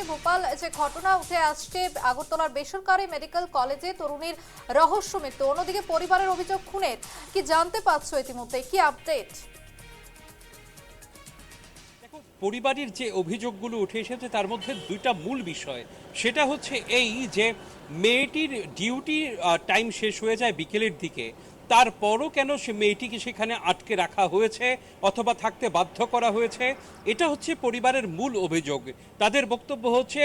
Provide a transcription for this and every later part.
মুহূর্তে ভোপাল যে ঘটনা উঠে আসছে আগরতলার বেসরকারি মেডিকেল কলেজে তরুণীর রহস্য মৃত্যু, অন্যদিকে পরিবারের অভিযোগ খুনের। কি জানতে পারছো ইতিমধ্যে, কি আপডেট? পরিবারের যে অভিযোগগুলো উঠে এসেছে তার মধ্যে দুইটা মূল বিষয়। সেটা হচ্ছে এই যে মেয়েটির ডিউটি টাইম শেষ হয়ে যায় বিকেলের দিকে, তারপরও কেন সে মেয়েটিকে সেখানে আটকে রাখা হয়েছে অথবা থাকতে বাধ্য করা হয়েছে, এটা হচ্ছে পরিবারের মূল অভিযোগ। তাদের বক্তব্য হচ্ছে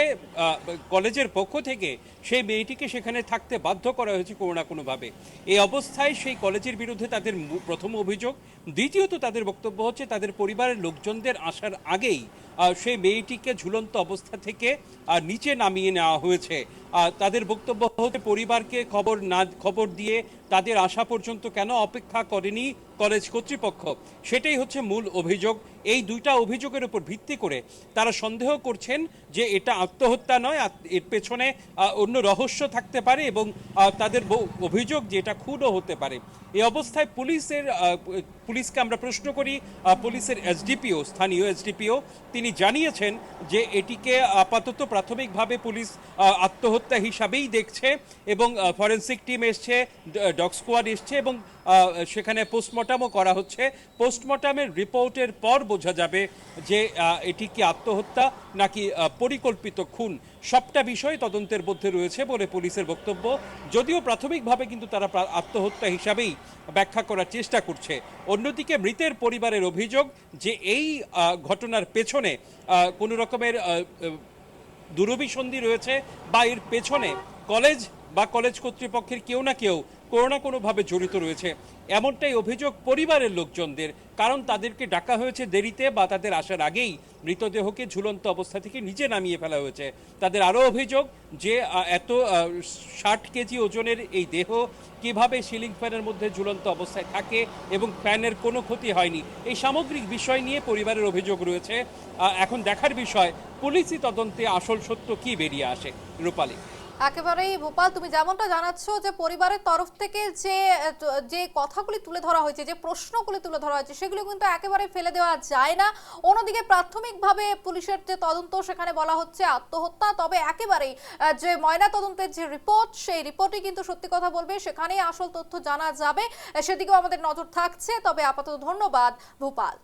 কলেজের পক্ষ থেকে সেই মেয়েটিকে সেখানে থাকতে বাধ্য করা হয়েছে কোনো না কোনোভাবে। এই অবস্থায় সেই কলেজের বিরুদ্ধে তাদের প্রথম অভিযোগ। দ্বিতীয়ত তাদের বক্তব্য হচ্ছে তাদের পরিবারের লোকজনদের আসার আগেই সেই মেয়েটিকে ঝুলন্ত অবস্থা থেকে নিচে নামিয়ে নেওয়া হয়েছে। তাদের বক্তব্য হচ্ছে পরিবারকে খবর দিয়ে তাদের আসা পর্যন্ত কেন অপেক্ষা করেনি কলেজ কর্তৃপক্ষ, সেটাই হচ্ছে মূল অভিযোগ। এই দুইটা অভিযোগের উপর ভিত্তি করে তারা সন্দেহ করছেন যে এটা আত্মহত্যা নয়, এর পেছনে অন্য রহস্য থাকতে পারে এবং তাদের অভিযোগ যে এটা খুনও হতে পারে। এই অবস্থায় পুলিশকে আমরা প্রশ্ন করি। পুলিশের এসডিপিও, স্থানীয় এসডিপিও, তিনি জানিয়েছেন যে এটিকে আপাতত প্রাথমিকভাবে পুলিশ আত্মহত্যা হিসাবেই দেখছে এবং ফরেনসিক টিম এসছে, ডগ স্কোয়াড এসছে এবং সেখানে পোস্টমর্টমও করা হচ্ছে। পোস্টমর্টমের রিপোর্টের পর বোঝা যাবে যে এটি কি আত্মহত্যা নাকি পরিকল্পিত খুন। সবটা বিষয় তদন্তের মধ্যে রয়েছে বলে পুলিশের বক্তব্য, যদিও প্রাথমিকভাবে কিন্তু তারা আত্মহত্যা হিসাবেই ব্যাখ্যা করার চেষ্টা করছে। অন্যদিকে মৃতের পরিবারের অভিযোগ যে এই ঘটনার পেছনে কোনো রকমের দুরভিসন্ধি রয়েছে বা এর পেছনে কলেজ বা কলেজ কর্তৃপক্ষের কেউ না কেউ কোনো না কোনোভাবে জড়িত রয়েছে, এমনটাই অভিযোগ পরিবারের লোকজনদের। কারণ তাদেরকে ডাকা হয়েছে দেরিতে বা তাদের আসার আগেই মৃতদেহকে ঝুলন্ত অবস্থা থেকে নিচে নামিয়ে ফেলা হয়েছে। তাদের আরও অভিযোগ যে এত 60 কেজি ওজনের এই দেহ কিভাবে সিলিং ফ্যানের মধ্যে ঝুলন্ত অবস্থায় থাকে এবং ফ্যানের কোনো ক্ষতি হয়নি। এই সামগ্রিক বিষয় নিয়ে পরিবারের অভিযোগ রয়েছে। এখন দেখার বিষয় পুলিশি তদন্তে আসল সত্য কি বেরিয়ে আসে। রূপালী, একেবারেই ভোপাল, তুমি যেমনটা জানাচ্ছ যে পরিবারের তরফ থেকে যে যে কথাগুলি তুলে ধরা হয়েছে, যে প্রশ্নগুলি তুলে ধরা হয়েছে, সেগুলো কিন্তু একেবারে ফেলে দেওয়া যায় না। অন্যদিকে প্রাথমিকভাবে পুলিশের যে তদন্ত, সেখানে বলা হচ্ছে আত্মহত্যা, তবে একেবারেই যে ময়না তদন্তের যে রিপোর্ট, সেই রিপোর্টই কিন্তু সত্যি কথা বলবে, সেখানেই আসল তথ্য জানা যাবে। সেদিকেও আমাদের নজর থাকছে। তবে আপাতত ধন্যবাদ ভোপাল।